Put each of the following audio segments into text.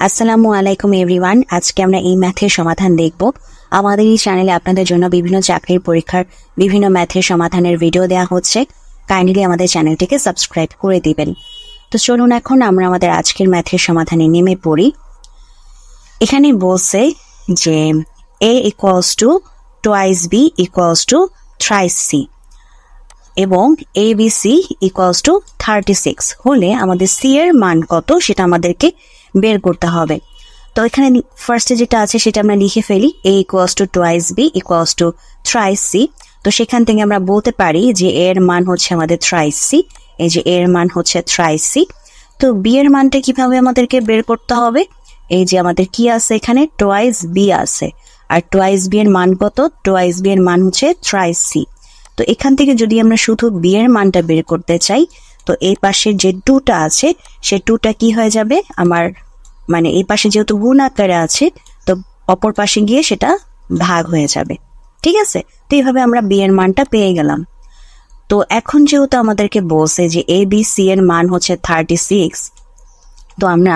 আসসালামু আলাইকুম এভরিওয়ান। আজকে আমরা এই ম্যাথের সমাধান দেখব। আমাদের এই চ্যানেলে আপনাদের জন্য বিভিন্ন চাকরির পরীক্ষার বিভিন্ন ম্যাথের সমাধানের ভিডিও দেওয়া হচ্ছে। কাইন্ডলি আমাদের চ্যানেলটিকে সাবস্ক্রাইব করে দিবেন। তো চলুন এখন আমরা আমাদের আজকের ম্যাথের সমাধানে নেমে পড়ি। এখানে বলছে যে a equals to twice b equals to thrice c এবং abc equals to 36 হলে আমাদের c এর মান কত সেটা আমাদেরকে বের করতে হবে। তো এখানে ফার্স্টে যেটা আছে সেটা আমরা লিখে ফেলি, a equals to twice b equals to thrice c। তো সেখান থেকে আমরা বলতে পারি যে a এর মান হচ্ছে আমাদের thrice c, এই যে a এর মান হচ্ছে thrice c। তো b এর মানটা কিভাবে আমাদেরকে বের করতে হবে? এই যে আমাদের কি আছে এখানে twice b আছে, আর twice b এর মান কত? twice b এর মান হচ্ছে thrice c। তো এখান থেকে যদি আমরা শুধু b এর মানটা বের করতে চাই, তো এই পাশের যে 2টা আছে সে 2টা কি হয়ে যাবে, আমার মানে এই পাশে যেহেতু গুণ আকারে আছে তো অপর পাশে গিয়ে সেটা ভাগ হয়ে যাবে। ঠিক আছে, তো এইভাবে আমরা b এর মানটা পেয়ে গেলাম। তো এখন যেহেতু আমাদেরকে বলছে যে abc এর মান হচ্ছে 36, তো আমরা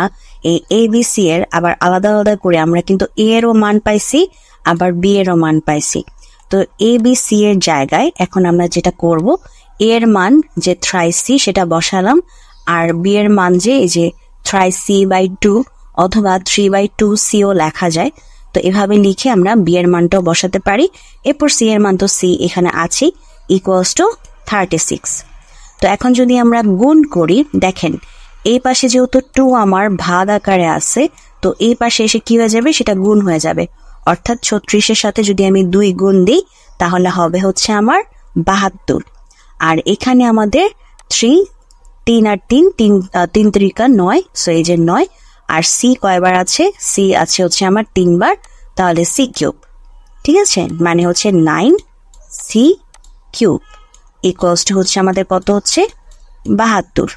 এই abc এর আবার আলাদা আলাদা করে আমরা কিন্তু a এরও মান পাইছি, আবার b এরও মান পাইছি। তো abc এর জায়গায় এখন আমরা যেটা করব, a এর মান যে thrice c সেটা বসালাম, আর b এর মান যে এই যে thrice c by 2 অথবা 3/2c ও লেখা যায়। তো এভাবে লিখে আমরা b এর মানটাও বসাতে পারি। এরপর c এর মান তো c এখানে আছে equals to 36। তো এখন যদি আমরা গুণ করি, দেখেন এই পাশে যেহেতু 2 আমার ভাগ আকারে আছে, তো এই পাশে এসে কি হয়ে যাবে, সেটা গুণ হয়ে যাবে। অর্থাৎ 36 সাথে যদি আমি 2 গুণ দিই তাহলে হবে হচ্ছে আমার 72। আর এখানে আমাদের 3 আর 3 3 9, সো এই যে 9, আর c কয়বার আছে? c আছে হচ্ছে আমার 3 বার, তাহলে c কিউব। ঠিক আছে, মানে হচ্ছে 9c কিউব ইকুয়ালস টু হচ্ছে আমাদের কত হচ্ছে 72।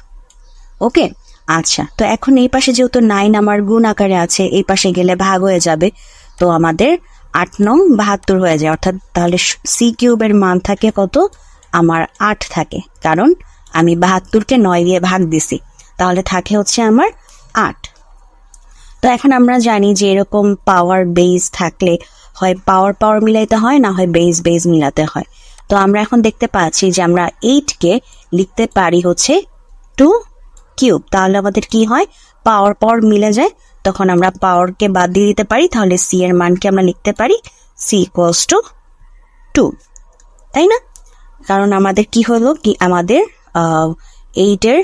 ওকে, আচ্ছা। তো এখন এই পাশে যেহেতু 9 আমার গুণ আকারে আছে, এই পাশে গেলে ভাগ হয়ে যাবে, তো আমাদের 8 নং 72 হয়ে যায়। অর্থাৎ তাহলে c কিউবের মান থাকে কত? আমার 8 থাকে, কারণ আমি 72কে 9 দিয়ে ভাগ দিছি, তাহলে থাকে হচ্ছে আমার 8। তো এখন আমরা জানি যে এরকম পাওয়ার বেস থাকলে হয় পাওয়ার পাওয়ার মিলাইতে হয়, না হয় বেস বেস মিলাতে হয়। তো আমরা এখন দেখতে পাচ্ছি যে আমরা 8কে লিখতে পারি হচ্ছে 2 কিউব, তাহলে আমাদের কি হয়, পাওয়ার পাওয়ার মিলে যায়, তখন আমরা পাওয়ারকে বাদ দিয়ে দিতে পারি, তাহলে c এর মানকে আমরা লিখতে পারি c ইকুয়ালস টু 2, তাই না? কারণ আমাদের কি হলো কি, আমাদের 8 এর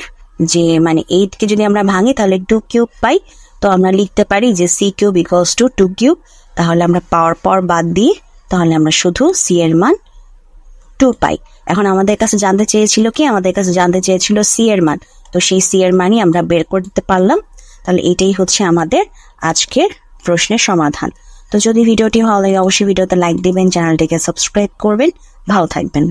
যে মানে 8কে যদি আমরা ভাঙি তাহলে 2 কিউব পাই। তো আমরা লিখতে পারি যে c cube equals to 2 cube. তাহলে আমরা পাওয়ার পাওয়ার বাদ দিয়ে তাহলে আমরা শুধু c এর মান 2 পাই। এখন আমাদের কাছে জানতে চেয়েছিল কি, আমাদের কাছে জানতে চেয়েছিল c এর মান, তো সেই c এর মানই আমরা বের করতে পারলাম। তাহলে এটাই হচ্ছে আমাদের আজকের প্রশ্নের সমাধান। তো যদি ভিডিওটি ভালো লাগে অবশ্যই ভিডিওতে লাইক দিবেন, চ্যানেলটিকে সাবস্ক্রাইব করবেন। ভালো থাকবেন।